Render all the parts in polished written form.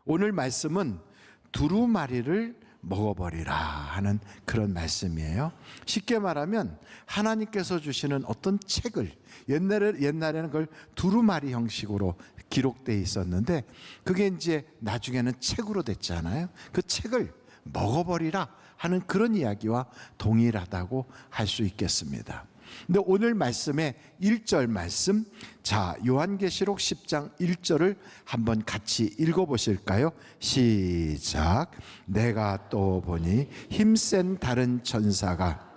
오늘 말씀은 두루마리를 먹어버리라 하는 그런 말씀이에요. 쉽게 말하면 하나님께서 주시는 어떤 책을, 옛날에는 그걸 두루마리 형식으로 기록되어 있었는데 그게 이제 나중에는 책으로 됐잖아요. 그 책을 먹어버리라 하는 그런 이야기와 동일하다고 할 수 있겠습니다. 근데 오늘 말씀의 1절 말씀, 자, 요한계시록 10장 1절을 한번 같이 읽어보실까요? 시작. 내가 또 보니 힘센 다른 천사가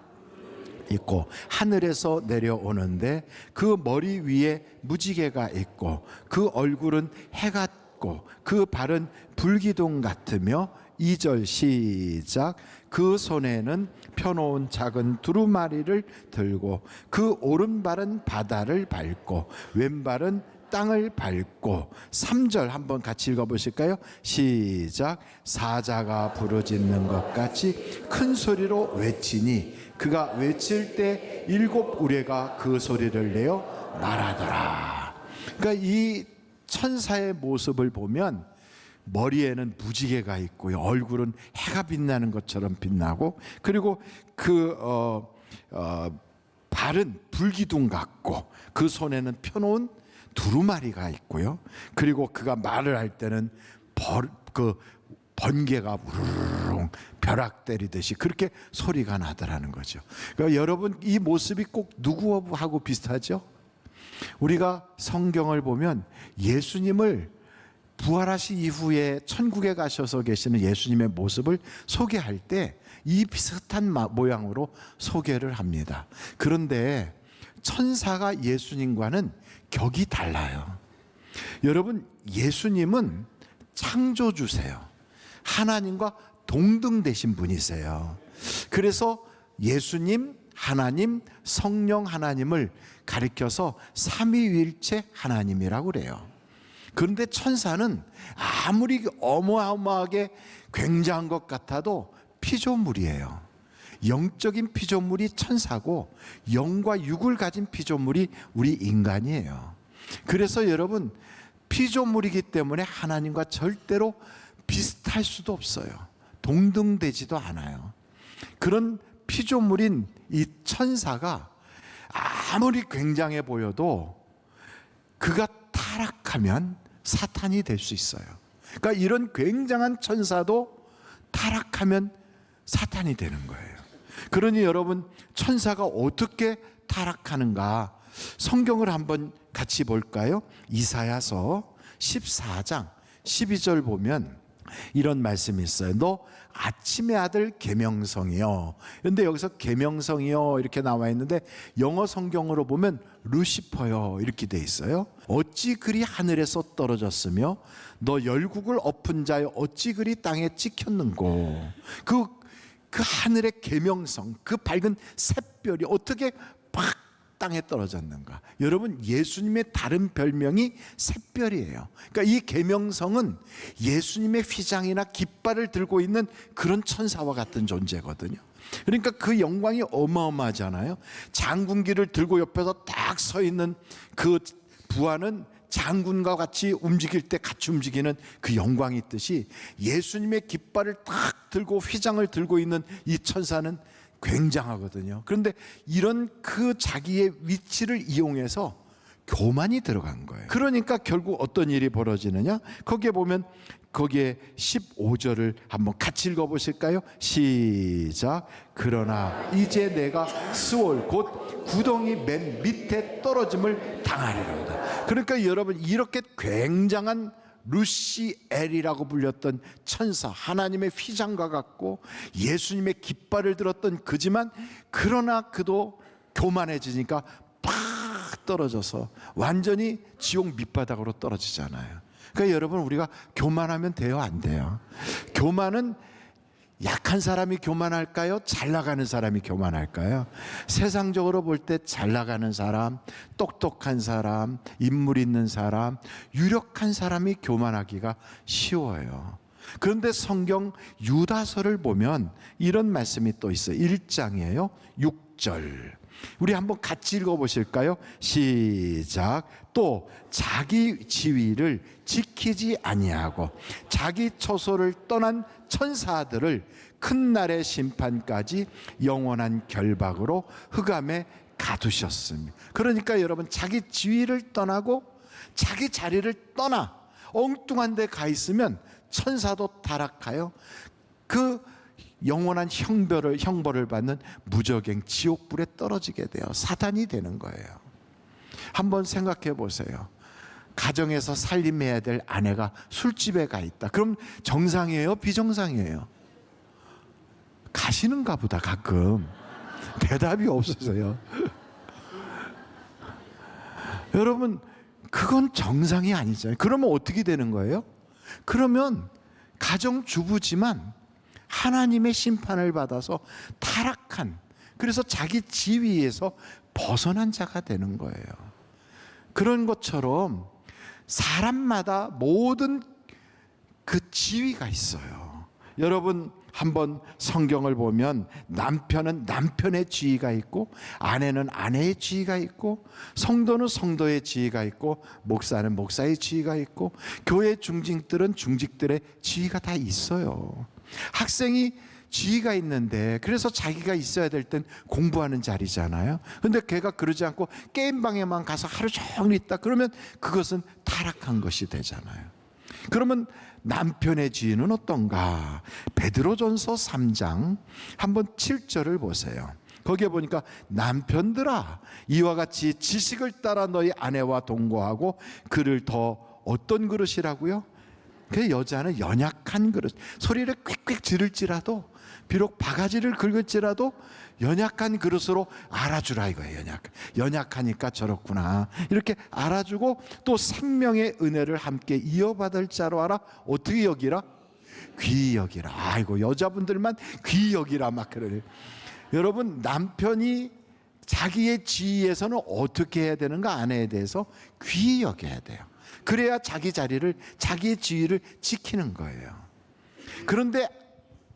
있고 하늘에서 내려오는데 그 머리 위에 무지개가 있고 그 얼굴은 해 같고 그 발은 불기둥 같으며 2절 시작. 그 손에는 펴놓은 작은 두루마리를 들고 그 오른발은 바다를 밟고 왼발은 땅을 밟고 3절 한번 같이 읽어보실까요? 시작. 사자가 부르짖는 것 같이 큰 소리로 외치니 그가 외칠 때 7 우레가 그 소리를 내어 말하더라. 그러니까 이 천사의 모습을 보면 머리에는 무지개가 있고요, 얼굴은 해가 빛나는 것처럼 빛나고, 그리고 그 발은 불기둥 같고 그 손에는 펴놓은 두루마리가 있고요, 그리고 그가 말을 할 때는 번개가 우르르 벼락 때리듯이 그렇게 소리가 나더라는 거죠. 그러니까 여러분, 이 모습이 꼭 누구하고 비슷하죠? 우리가 성경을 보면 예수님을 부활하신 이후에 천국에 가셔서 계시는 예수님의 모습을 소개할 때 이 비슷한 모양으로 소개를 합니다. 그런데 천사가 예수님과는 격이 달라요. 여러분, 예수님은 창조주세요. 하나님과 동등 되신 분이세요. 그래서 예수님, 하나님, 성령 하나님을 가리켜서 삼위일체 하나님이라고 그래요. 그런데 천사는 아무리 어마어마하게 굉장한 것 같아도 피조물이에요. 영적인 피조물이 천사고 영과 육을 가진 피조물이 우리 인간이에요. 그래서 여러분, 피조물이기 때문에 하나님과 절대로 비슷할 수도 없어요. 동등되지도 않아요. 그런 피조물인 이 천사가 아무리 굉장해 보여도 그가 타락하면 사탄이 될 수 있어요. 그러니까 이런 굉장한 천사도 타락하면 사탄이 되는 거예요. 그러니 여러분, 천사가 어떻게 타락하는가 성경을 한번 같이 볼까요? 이사야서 14장 12절 보면 이런 말씀이 있어요. 너 아침의 아들 계명성이요. 그런데 여기서 계명성이요 이렇게 나와 있는데 영어 성경으로 보면 루시퍼요 이렇게 돼 있어요. 어찌 그리 하늘에서 떨어졌으며 너 열국을 엎은 자여 어찌 그리 땅에 찍혔는고. 그 하늘의 계명성, 그 밝은 샛별이 어떻게 팍 땅에 떨어졌는가. 여러분, 예수님의 다른 별명이 샛별이에요. 그러니까 이 계명성은 예수님의 휘장이나 깃발을 들고 있는 그런 천사와 같은 존재거든요. 그러니까 그 영광이 어마어마하잖아요. 장군기를 들고 옆에서 딱 서 있는 그 부하는 장군과 같이 움직일 때 같이 움직이는 그 영광이 있듯이 예수님의 깃발을 딱 들고 휘장을 들고 있는 이 천사는 굉장하거든요. 그런데 이런 그 자기의 위치를 이용해서 교만이 들어간 거예요. 그러니까 결국 어떤 일이 벌어지느냐? 거기에 보면 거기에 15절을 한번 같이 읽어보실까요? 시작. 그러나 이제 내가 스올 곧 구덩이 맨 밑에 떨어짐을 당하리로다. 그러니까 여러분, 이렇게 굉장한 루시엘이라고 불렸던 천사, 하나님의 휘장과 같고 예수님의 깃발을 들었던 그지만, 그러나 그도 교만해지니까 팍 떨어져서 완전히 지옥 밑바닥으로 떨어지잖아요. 그러니까 여러분, 우리가 교만하면 돼요, 안 돼요? 교만은 약한 사람이 교만할까요? 잘 나가는 사람이 교만할까요? 세상적으로 볼 때 잘 나가는 사람, 똑똑한 사람, 인물 있는 사람, 유력한 사람이 교만하기가 쉬워요. 그런데 성경 유다서를 보면 이런 말씀이 또 있어요. 1장이에요. 6절. 우리 한번 같이 읽어보실까요? 시작. 또 자기 지위를 지키지 아니하고 자기 처소를 떠난 천사들을 큰 날의 심판까지 영원한 결박으로 흑암에 가두셨습니다. 그러니까 여러분, 자기 지위를 떠나고 자기 자리를 떠나 엉뚱한 데 가 있으면 천사도 타락하여 그 영원한 형벌을 받는 무저갱 지옥불에 떨어지게 돼요. 사단이 되는 거예요. 한번 생각해 보세요. 가정에서 살림해야 될 아내가 술집에 가 있다. 그럼 정상이에요? 비정상이에요? 가시는가 보다. 가끔 대답이 없어서요. 여러분, 그건 정상이 아니잖아요. 그러면 어떻게 되는 거예요? 그러면 가정주부지만 하나님의 심판을 받아서 타락한, 그래서 자기 지위에서 벗어난 자가 되는 거예요. 그런 것처럼 사람마다 모든 그 지위가 있어요. 여러분, 한번 성경을 보면 남편은 남편의 지위가 있고, 아내는 아내의 지위가 있고, 성도는 성도의 지위가 있고, 목사는 목사의 지위가 있고, 교회 중직들은 중직들의 지위가 다 있어요. 학생이 지위가 있는데, 그래서 자기가 있어야 될 땐 공부하는 자리잖아요. 근데 걔가 그러지 않고 게임방에만 가서 하루 종일 있다 그러면 그것은 타락한 것이 되잖아요. 그러면 남편의 지위는 어떤가? 베드로전서 3장 한번 7절을 보세요. 거기에 보니까 남편들아, 이와 같이 지식을 따라 너희 아내와 동거하고 그를 더 어떤 그릇이라고요? 그 여자는 연약한 그릇, 소리를 꽥꽥 지를지라도, 비록 바가지를 긁을지라도 연약한 그릇으로 알아주라 이거예요. 연약하니까 저렇구나 이렇게 알아주고, 또 생명의 은혜를 함께 이어받을 자로 알아. 어떻게 여기라? 귀히 여기라. 아이고, 여자분들만 귀히 여기라 막 그러네요. 여러분, 남편이 자기의 지위에서는 어떻게 해야 되는가? 아내에 대해서 귀히 여겨야 돼요. 그래야 자기 자리를, 자기의 지위를 지키는 거예요. 그런데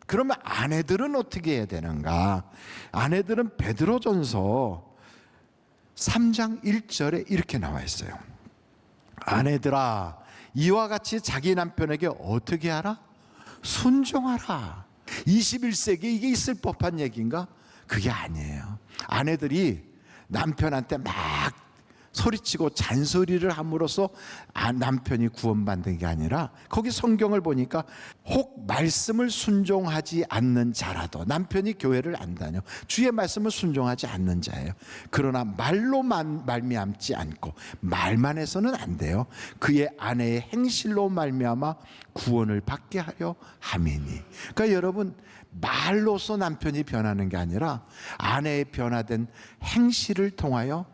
그러면 아내들은 어떻게 해야 되는가? 아내들은 베드로전서 3장 1절에 이렇게 나와 있어요. 아내들아, 이와 같이 자기 남편에게 어떻게 하라? 순종하라. 21세기에 이게 있을 법한 얘기인가? 그게 아니에요. 아내들이 남편한테 막 소리치고 잔소리를 함으로써 남편이 구원받는 게 아니라, 거기 성경을 보니까 혹 말씀을 순종하지 않는 자라도, 남편이 교회를 안 다녀, 주의 말씀을 순종하지 않는 자예요. 그러나 말로만 말미암지 않고, 말만 해서는 안 돼요. 그의 아내의 행실로 말미암아 구원을 받게 하려 함이니. 그러니까 여러분, 말로서 남편이 변하는 게 아니라 아내의 변화된 행실을 통하여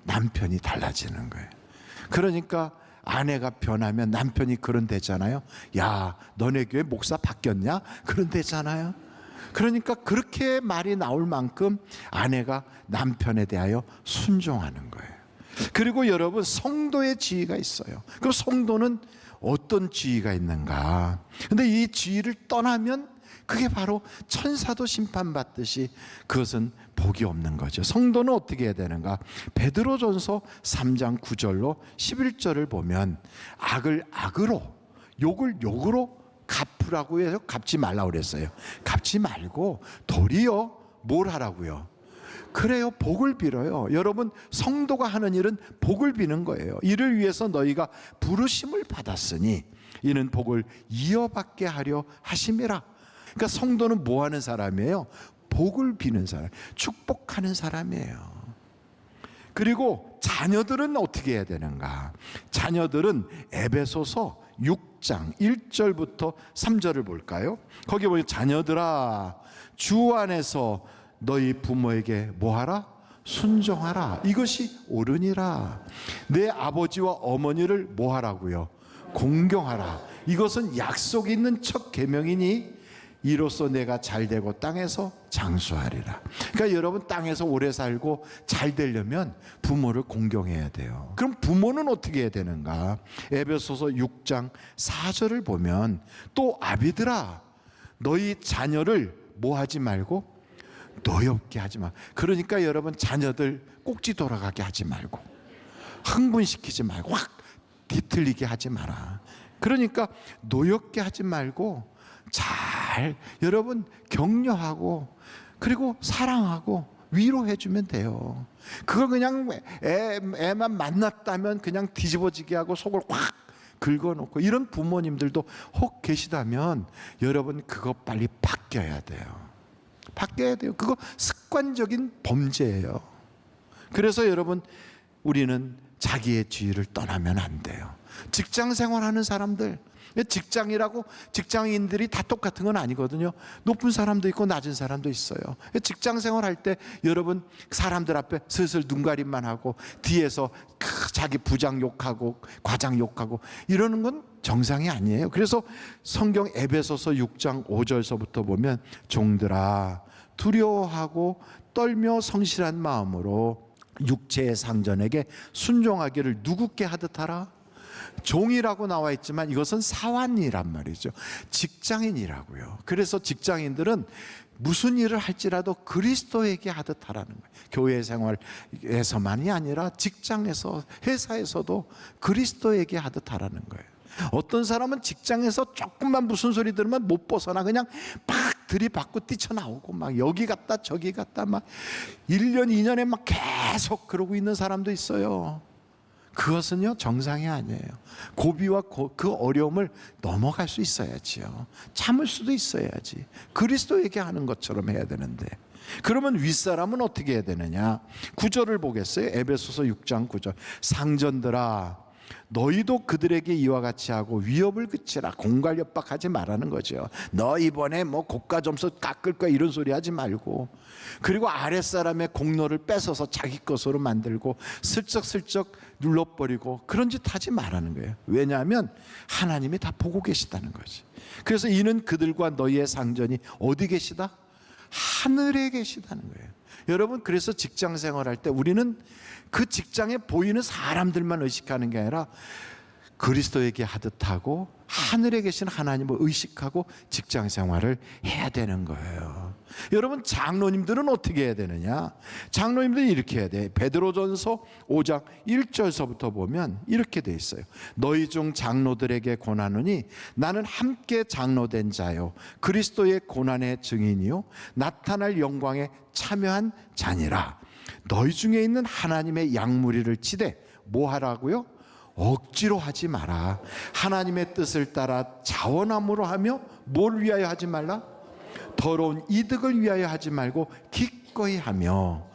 남편이 달라지는 거예요. 그러니까 아내가 변하면 남편이 그런 데잖아요. 야, 너네 교회 목사 바뀌었냐? 그런 데잖아요. 그러니까 그렇게 말이 나올 만큼 아내가 남편에 대하여 순종하는 거예요. 그리고 여러분, 성도의 지위가 있어요. 그럼 성도는 어떤 지위가 있는가? 근데 이 지위를 떠나면 그게 바로 천사도 심판받듯이 그것은 복이 없는 거죠. 성도는 어떻게 해야 되는가? 베드로전서 3장 9절로 11절을 보면 악을 악으로, 욕을 욕으로 갚으라고 해서 갚지 말라고 그랬어요. 갚지 말고 도리어 뭘 하라고요? 그래요, 복을 빌어요. 여러분, 성도가 하는 일은 복을 비는 거예요. 이를 위해서 너희가 부르심을 받았으니 이는 복을 이어받게 하려 하심이라. 그러니까 성도는 뭐 하는 사람이에요? 복을 비는 사람, 축복하는 사람이에요. 그리고 자녀들은 어떻게 해야 되는가? 자녀들은 에베소서 6장 1절부터 3절을 볼까요? 거기 보면 자녀들아, 주 안에서 너희 부모에게 뭐하라? 순종하라. 이것이 옳으니라. 내 아버지와 어머니를 뭐하라고요? 공경하라. 이것은 약속 있는 첫 계명이니 이로써 내가 잘되고 땅에서 장수하리라. 그러니까 여러분, 땅에서 오래 살고 잘 되려면 부모를 공경해야 돼요. 그럼 부모는 어떻게 해야 되는가? 에베소서 6장 4절을 보면 또 아비들아, 너희 자녀를 뭐 하지 말고 노엽게 하지 마. 그러니까 여러분, 자녀들 꼭지 돌아가게 하지 말고, 흥분시키지 말고, 확 뒤틀리게 하지 마라. 그러니까 노엽게 하지 말고 잘 여러분 격려하고, 그리고 사랑하고 위로해 주면 돼요. 그걸 그냥 애만 만났다면 그냥 뒤집어지게 하고 속을 확 긁어놓고, 이런 부모님들도 혹 계시다면 여러분, 그거 빨리 바뀌어야 돼요. 바뀌어야 돼요. 그거 습관적인 범죄예요. 그래서 여러분, 우리는 자기의 지위를 떠나면 안 돼요. 직장 생활하는 사람들, 직장이라고 직장인들이 다 똑같은 건 아니거든요. 높은 사람도 있고 낮은 사람도 있어요. 직장 생활할 때 여러분, 사람들 앞에 슬슬 눈가림만 하고 뒤에서 자기 부장 욕하고 과장 욕하고 이러는 건 정상이 아니에요. 그래서 성경 에베소서 6장 5절서부터 보면, 종들아 두려워하고 떨며 성실한 마음으로 육체의 상전에게 순종하기를 누구께 하듯 하라. 종이라고 나와 있지만 이것은 사환이란 말이죠. 직장인이라고요. 그래서 직장인들은 무슨 일을 할지라도 그리스도에게 하듯 하라는 거예요. 교회 생활에서만이 아니라 직장에서, 회사에서도 그리스도에게 하듯 하라는 거예요. 어떤 사람은 직장에서 조금만 무슨 소리 들으면 못 벗어나 그냥 팍 들이받고 뛰쳐나오고, 막 여기 갔다 저기 갔다 막 1년 2년에 막 계속 그러고 있는 사람도 있어요. 그것은요, 정상이 아니에요. 고비와 그 어려움을 넘어갈 수 있어야지요. 참을 수도 있어야지. 그리스도에게 하는 것처럼 해야 되는데, 그러면 윗사람은 어떻게 해야 되느냐? 9절을 보겠어요. 에베소서 6장 9절. 상전들아 너희도 그들에게 이와 같이 하고 위협을 그치라. 공갈 협박하지 말라는 거죠. 너 이번에 뭐 고가 점수 깎을 거야 이런 소리 하지 말고, 그리고 아랫사람의 공로를 뺏어서 자기 것으로 만들고 슬쩍슬쩍 눌러버리고 그런 짓 하지 말라는 거예요. 왜냐하면 하나님이 다 보고 계시다는 거지. 그래서 이는 그들과 너희의 상전이 어디 계시다? 하늘에 계시다는 거예요. 여러분, 그래서 직장 생활할 때 우리는 그 직장에 보이는 사람들만 의식하는 게 아니라 그리스도에게 하듯 하고 하늘에 계신 하나님을 의식하고 직장 생활을 해야 되는 거예요. 여러분, 장로님들은 어떻게 해야 되느냐? 장로님들이 이렇게 해야 돼. 베드로전서 5장 1절서부터 보면 이렇게 돼 있어요. 너희 중 장로들에게 권하노니 나는 함께 장로된 자요 그리스도의 고난의 증인이요 나타날 영광에 참여한 자니라. 너희 중에 있는 하나님의 양무리를 치되 뭐 하라고요? 억지로 하지 마라. 하나님의 뜻을 따라 자원함으로 하며 뭘 위하여 하지 말라? 더러운 이득을 위하여 하지 말고 기꺼이 하며,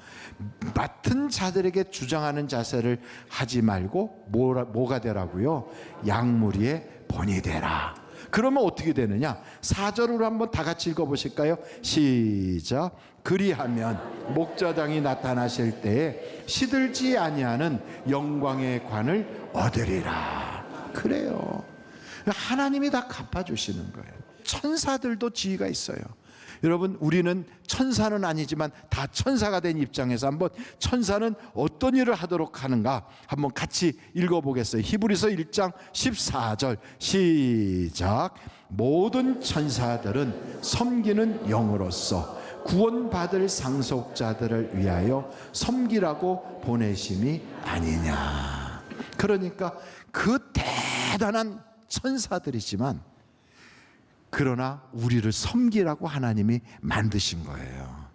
맡은 자들에게 주장하는 자세를 하지 말고 뭐가 되라고요? 양무리의 본이 되라. 그러면 어떻게 되느냐? 4절으로 한번 다 같이 읽어보실까요? 시작. 그리하면 목자장이 나타나실 때에 시들지 아니하는 영광의 관을 얻으리라. 그래요. 하나님이 다 갚아주시는 거예요. 천사들도 지위가 있어요. 여러분, 우리는 천사는 아니지만 다 천사가 된 입장에서 한번 천사는 어떤 일을 하도록 하는가 한번 같이 읽어보겠어요. 히브리서 1장 14절 시작. 모든 천사들은 섬기는 영으로서 구원받을 상속자들을 위하여 섬기라고 보내심이 아니냐. 그러니까 그 대단한 천사들이지만, 그러나 우리를 섬기라고 하나님이 만드신 거예요.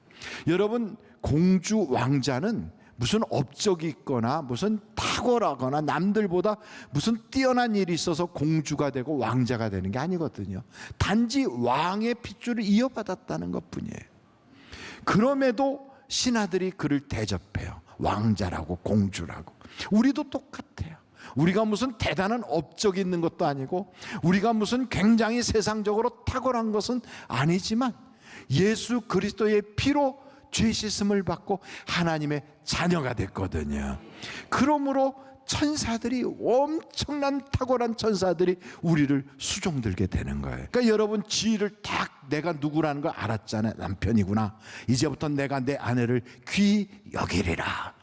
여러분, 공주 왕자는 무슨 업적이 있거나 무슨 탁월하거나 남들보다 무슨 뛰어난 일이 있어서 공주가 되고 왕자가 되는 게 아니거든요. 단지 왕의 핏줄을 이어받았다는 것뿐이에요. 그럼에도 신하들이 그를 대접해요. 왕자라고 공주라고. 우리도 똑같아요. 우리가 무슨 대단한 업적이 있는 것도 아니고 우리가 무슨 굉장히 세상적으로 탁월한 것은 아니지만 예수 그리스도의 피로 죄 씻음을 받고 하나님의 자녀가 됐거든요. 그러므로 천사들이, 엄청난 탁월한 천사들이 우리를 수종들게 되는 거예요. 그러니까 여러분, 지위를 딱 내가 누구라는 걸 알았잖아요. 남편이구나. 이제부터 내가 내 아내를 귀히 여기리라.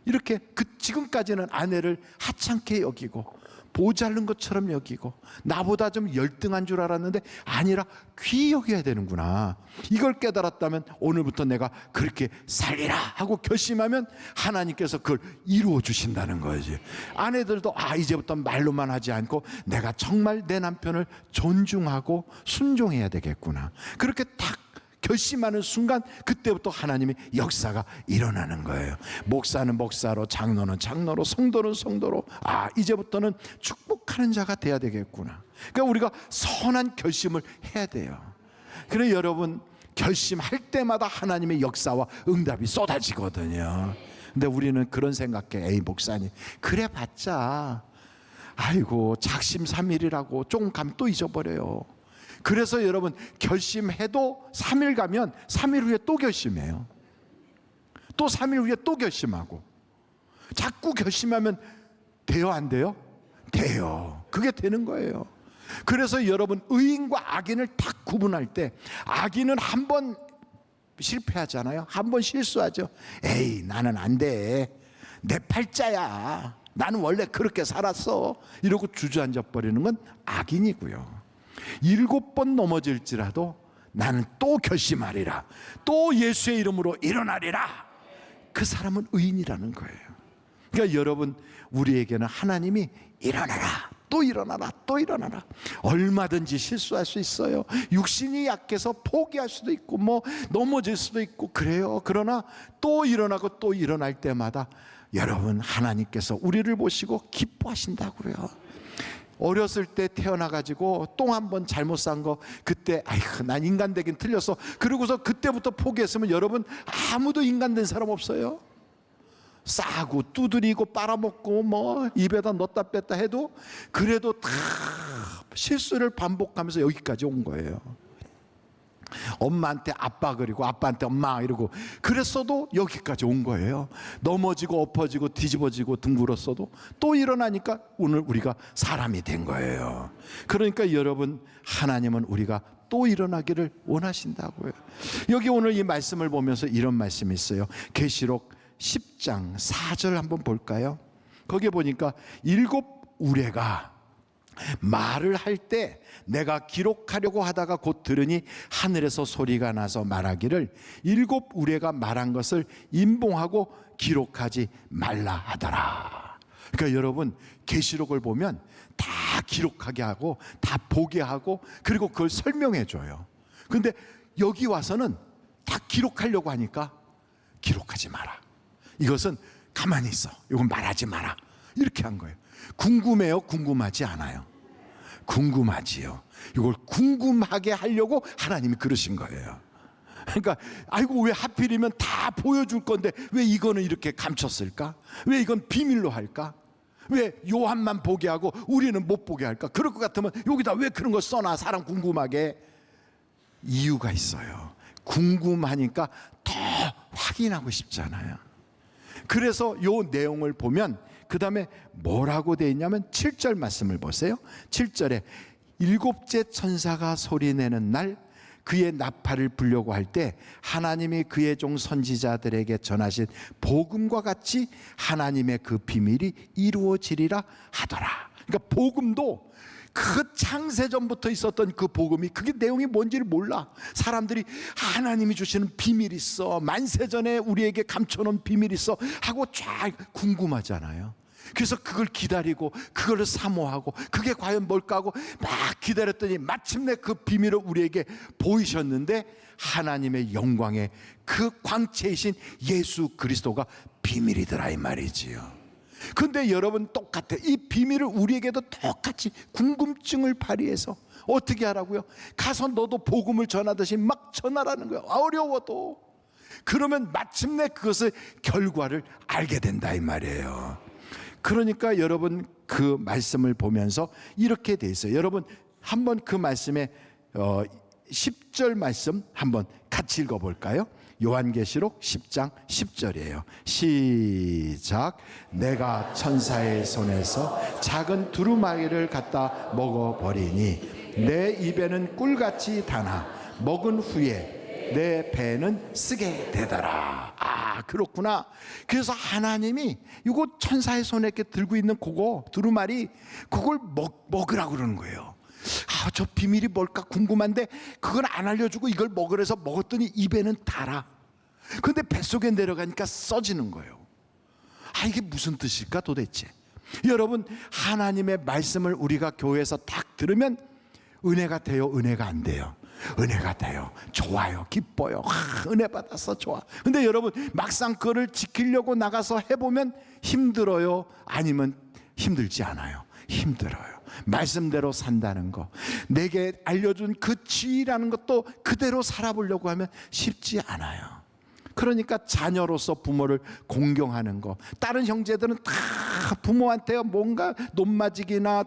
이렇게 지금까지는 아내를 하찮게 여기고 모자른 것처럼 여기고 나보다 좀 열등한 줄 알았는데 아니라 귀히 여겨야 되는구나. 이걸 깨달았다면 오늘부터 내가 그렇게 살리라 하고 결심하면 하나님께서 그걸 이루어 주신다는 거지. 아내들도 이제부터 말로만 하지 않고 내가 정말 내 남편을 존중하고 순종해야 되겠구나. 그렇게 딱 결심하는 순간 그때부터 하나님의 역사가 일어나는 거예요. 목사는 목사로, 장로는 장로로, 성도는 성도로, 이제부터는 축복하는 자가 돼야 되겠구나. 그러니까 우리가 선한 결심을 해야 돼요. 그래 여러분, 결심할 때마다 하나님의 역사와 응답이 쏟아지거든요. 근데 우리는 그런 생각해. 에이 목사님, 그래 봤자 아이고 작심삼일이라고 조금 가면 또 잊어버려요. 그래서 여러분, 결심해도 3일 가면 3일 후에 또 결심해요. 또 3일 후에 또 결심하고. 자꾸 결심하면 돼요, 안 돼요? 돼요. 그게 되는 거예요. 그래서 여러분, 의인과 악인을 딱 구분할 때, 악인은 한 번 실패하잖아요. 한 번 실수하죠. 에이 나는 안 돼, 내 팔자야, 나는 원래 그렇게 살았어, 이러고 주저앉아 버리는 건 악인이고요. 7번 넘어질지라도 나는 또 결심하리라, 또 예수의 이름으로 일어나리라, 그 사람은 의인이라는 거예요. 그러니까 여러분, 우리에게는 하나님이 일어나라, 또 일어나라, 또 일어나라. 얼마든지 실수할 수 있어요. 육신이 약해서 포기할 수도 있고 넘어질 수도 있고 그래요. 그러나 또 일어나고 또 일어날 때마다 여러분, 하나님께서 우리를 보시고 기뻐하신다고요. 어렸을 때 태어나가지고 똥 한 번 잘못 싼 거, 그때 아이고 난 인간 되긴 틀렸어, 그러고서 그때부터 포기했으면 여러분, 아무도 인간 된 사람 없어요. 싸고 두드리고 빨아먹고 입에다 넣었다 뺐다 해도 그래도 다 실수를 반복하면서 여기까지 온 거예요. 엄마한테 아빠, 그리고 아빠한테 엄마 이러고 그랬어도 여기까지 온 거예요. 넘어지고 엎어지고 뒤집어지고 둥글었어도 또 일어나니까 오늘 우리가 사람이 된 거예요. 그러니까 여러분, 하나님은 우리가 또 일어나기를 원하신다고요. 여기 오늘 이 말씀을 보면서 이런 말씀이 있어요. 계시록 10장 4절 한번 볼까요? 거기에 보니까 7 우레가 말을 할 때 내가 기록하려고 하다가 곧 들으니 하늘에서 소리가 나서 말하기를 7 우레가 말한 것을 임봉하고 기록하지 말라 하더라. 그러니까 여러분, 계시록을 보면 다 기록하게 하고 다 보게 하고 그리고 그걸 설명해 줘요. 근데 여기 와서는 다 기록하려고 하니까 기록하지 마라, 이것은 가만히 있어, 이건 말하지 마라, 이렇게 한 거예요. 궁금해요? 궁금하지 않아요? 궁금하지요. 이걸 궁금하게 하려고 하나님이 그러신 거예요. 그러니까 아이고, 왜 하필이면 다 보여줄 건데 왜 이거는 이렇게 감췄을까? 왜 이건 비밀로 할까? 왜 요한만 보게 하고 우리는 못 보게 할까? 그럴 것 같으면 여기다 왜 그런 거 써놔, 사람 궁금하게? 이유가 있어요. 궁금하니까 더 확인하고 싶잖아요. 그래서 요 내용을 보면 그 다음에 뭐라고 되어 있냐면 7절 말씀을 보세요. 7절에 7째 천사가 소리내는 날 그의 나팔을 불려고 할 때 하나님이 그의 종 선지자들에게 전하신 복음과 같이 하나님의 그 비밀이 이루어지리라 하더라. 그러니까 복음도 그 창세전부터 있었던 그 복음이, 그게 내용이 뭔지를 몰라. 사람들이 하나님이 주시는 비밀이 있어, 만세전에 우리에게 감춰놓은 비밀이 있어 하고 쫙 궁금하잖아요. 그래서 그걸 기다리고 그걸 사모하고 그게 과연 뭘까 하고 막 기다렸더니 마침내 그 비밀을 우리에게 보이셨는데 하나님의 영광의 그 광채이신 예수 그리스도가 비밀이더라 이 말이지요. 근데 여러분, 똑같아. 이 비밀을 우리에게도 똑같이 궁금증을 발휘해서 어떻게 하라고요? 가서 너도 복음을 전하듯이 막 전하라는 거예요. 어려워도. 그러면 마침내 그것의 결과를 알게 된다 이 말이에요. 그러니까 여러분, 그 말씀을 보면서 이렇게 돼 있어요. 여러분, 한번 그 말씀에 10절 말씀 한번 같이 읽어볼까요? 요한계시록 10장 10절이에요. 시작. 내가 천사의 손에서 작은 두루마기를 갖다 먹어버리니 내 입에는 꿀같이 다나 먹은 후에 내 배는 쓰게 되더라. 아, 그렇구나. 그래서 하나님이 이거 천사의 손에 이렇게 들고 있는 그거 두루마리, 그걸 먹으라고 그러는 거예요. 아, 저 비밀이 뭘까 궁금한데 그걸 안 알려주고 이걸 먹으래서 먹었더니 입에는 달아. 근데 뱃속에 내려가니까 써지는 거예요. 아, 이게 무슨 뜻일까 도대체? 여러분, 하나님의 말씀을 우리가 교회에서 딱 들으면 은혜가 돼요, 은혜가 안 돼요? 은혜가 돼요. 좋아요, 기뻐요. 은혜 받아서 좋아. 근데 여러분, 막상 그거를 지키려고 나가서 해보면 힘들어요, 아니면 힘들지 않아요? 힘들어요. 말씀대로 산다는 거, 내게 알려준 그 지위라는 것도 그대로 살아보려고 하면 쉽지 않아요. 그러니까 자녀로서 부모를 공경하는 거. 다른 형제들은 다 부모한테 뭔가 논마지기나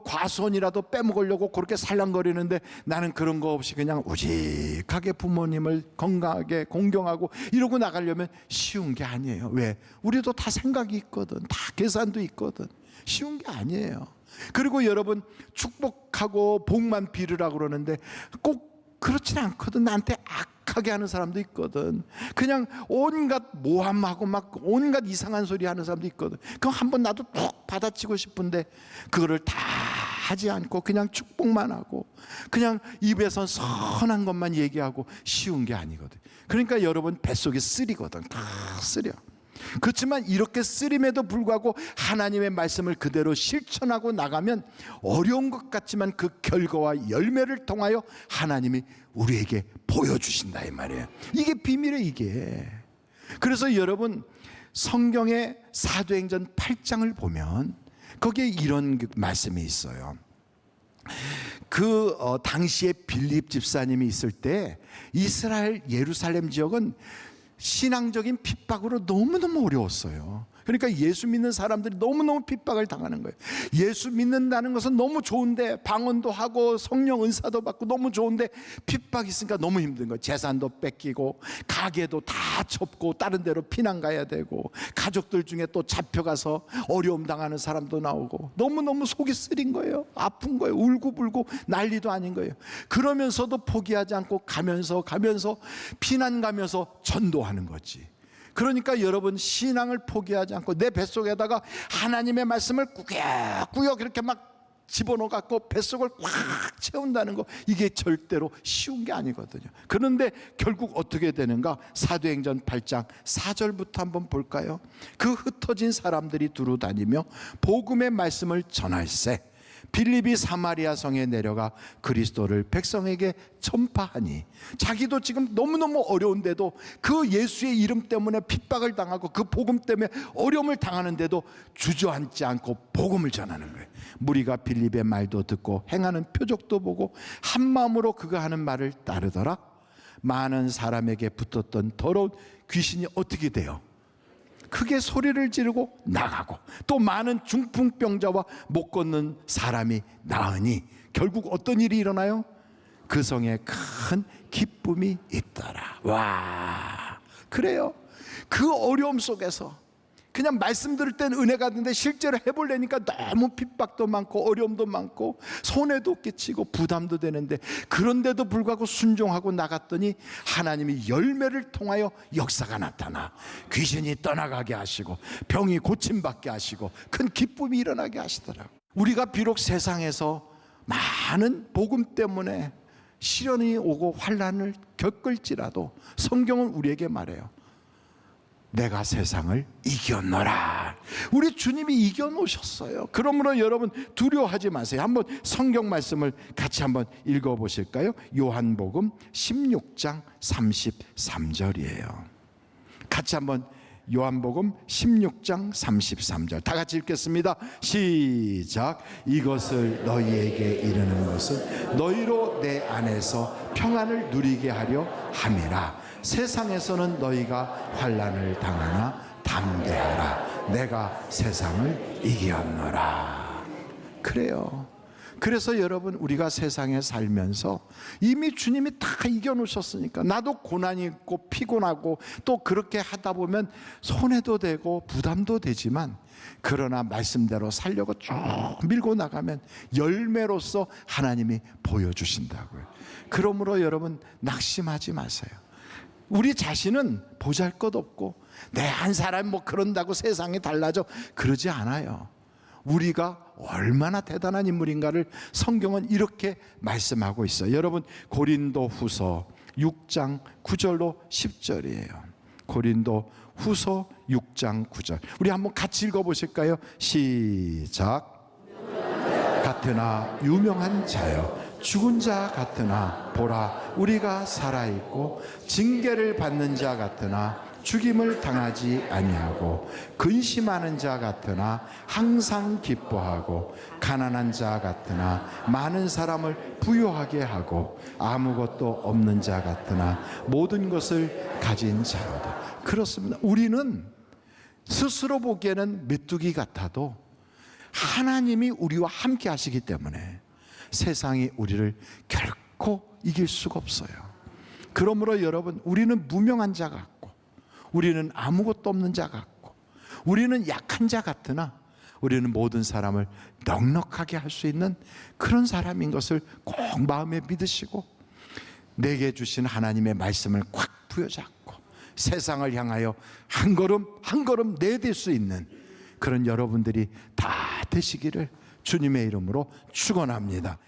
과수원이라도 빼먹으려고 그렇게 살랑거리는데, 나는 그런 거 없이 그냥 우직하게 부모님을 건강하게 공경하고 이러고 나가려면 쉬운 게 아니에요. 왜? 우리도 다 생각이 있거든. 다 계산도 있거든. 쉬운 게 아니에요. 그리고 여러분, 축복하고 복만 빌으라고 그러는데 꼭 그렇진 않거든. 나한테 악하게 하는 사람도 있거든. 그냥 온갖 모함하고 막 온갖 이상한 소리 하는 사람도 있거든. 그럼 한번 나도 툭 받아치고 싶은데 그거를 다 하지 않고 그냥 축복만 하고 그냥 입에서 선한 것만 얘기하고, 쉬운 게 아니거든. 그러니까 여러분, 뱃속이 쓰리거든. 다 쓰려. 그렇지만 이렇게 쓰림에도 불구하고 하나님의 말씀을 그대로 실천하고 나가면 어려운 것 같지만 그 결과와 열매를 통하여 하나님이 우리에게 보여주신다, 이 말이에요. 이게 비밀이에요, 이게. 그래서 여러분, 성경의 사도행전 8장을 보면 거기에 이런 말씀이 있어요. 당시에 빌립 집사님이 있을 때 이스라엘 예루살렘 지역은 신앙적인 핍박으로 너무너무 어려웠어요. 그러니까 예수 믿는 사람들이 너무너무 핍박을 당하는 거예요. 예수 믿는다는 것은 너무 좋은데, 방언도 하고 성령 은사도 받고 너무 좋은데 핍박이 있으니까 너무 힘든 거예요. 재산도 뺏기고 가게도 다 접고 다른 데로 피난 가야 되고, 가족들 중에 또 잡혀가서 어려움 당하는 사람도 나오고, 너무너무 속이 쓰린 거예요. 아픈 거예요. 울고불고 난리도 아닌 거예요. 그러면서도 포기하지 않고 가면서 피난 가면서 전도하는 거지. 그러니까 여러분, 신앙을 포기하지 않고 내 뱃속에다가 하나님의 말씀을 꾸역꾸역 이렇게 막 집어넣어 갖고 뱃속을 꽉 채운다는 거, 이게 절대로 쉬운 게 아니거든요. 그런데 결국 어떻게 되는가? 사도행전 8장 4절부터 한번 볼까요? 그 흩어진 사람들이 두루 다니며 복음의 말씀을 전할세 빌립이 사마리아 성에 내려가 그리스도를 백성에게 전파하니, 자기도 지금 너무너무 어려운데도 그 예수의 이름 때문에 핍박을 당하고 그 복음 때문에 어려움을 당하는데도 주저앉지 않고 복음을 전하는 거예요. 무리가 빌립의 말도 듣고 행하는 표적도 보고 한 마음으로 그가 하는 말을 따르더라. 많은 사람에게 붙었던 더러운 귀신이 어떻게 돼요? 크게 소리를 지르고 나가고, 또 많은 중풍병자와 못 걷는 사람이 나으니 결국 어떤 일이 일어나요? 그 성에 큰 기쁨이 있더라. 와, 그래요. 그 어려움 속에서 그냥 말씀 들을 땐 은혜가 되는데 실제로 해보려니까 너무 핍박도 많고 어려움도 많고 손해도 끼치고 부담도 되는데, 그런데도 불구하고 순종하고 나갔더니 하나님이 열매를 통하여 역사가 나타나 귀신이 떠나가게 하시고 병이 고침받게 하시고 큰 기쁨이 일어나게 하시더라고요. 우리가 비록 세상에서 많은 복음 때문에 시련이 오고 환난을 겪을지라도 성경은 우리에게 말해요. 내가 세상을 이겨노라. 우리 주님이 이겨놓으셨어요. 그러므로 여러분, 두려워하지 마세요. 한번 성경 말씀을 같이 한번 읽어보실까요? 요한복음 16장 33절이에요. 같이 한번 요한복음 16장 33절 다 같이 읽겠습니다. 시작. 이것을 너희에게 이르는 것은 너희로 내 안에서 평안을 누리게 하려 함이라. 세상에서는 너희가 환난을 당하나 담대하라. 내가 세상을 이겼노라. 그래요. 그래서 여러분, 우리가 세상에 살면서 이미 주님이 다 이겨놓으셨으니까, 나도 고난이 있고 피곤하고 또 그렇게 하다 보면 손해도 되고 부담도 되지만, 그러나 말씀대로 살려고 쭉 밀고 나가면 열매로서 하나님이 보여주신다고요. 그러므로 여러분, 낙심하지 마세요. 우리 자신은 보잘것없고 내 한 사람 뭐 그런다고 세상이 달라져, 그러지 않아요. 우리가 얼마나 대단한 인물인가를 성경은 이렇게 말씀하고 있어요. 여러분, 고린도 후서 6장 9절로 10절이에요. 고린도 후서 6장 9절. 우리 한번 같이 읽어보실까요? 시작. 같으나 유명한 자여, 죽은 자 같으나 보라, 우리가 살아있고, 징계를 받는 자 같으나 죽임을 당하지 아니하고, 근심하는 자 같으나 항상 기뻐하고, 가난한 자 같으나 많은 사람을 부유하게 하고, 아무것도 없는 자 같으나 모든 것을 가진 자로다. 그렇습니다. 우리는 스스로 보기에는 메뚜기 같아도 하나님이 우리와 함께 하시기 때문에 세상이 우리를 결코 이길 수가 없어요. 그러므로 여러분, 우리는 무명한 자 같고, 우리는 아무것도 없는 자 같고, 우리는 약한 자 같으나 우리는 모든 사람을 넉넉하게 할 수 있는 그런 사람인 것을 꼭 마음에 믿으시고, 내게 주신 하나님의 말씀을 꽉 부여잡고 세상을 향하여 한 걸음 한 걸음 내딜 수 있는 그런 여러분들이 다 되시기를 주님의 이름으로 축원합니다.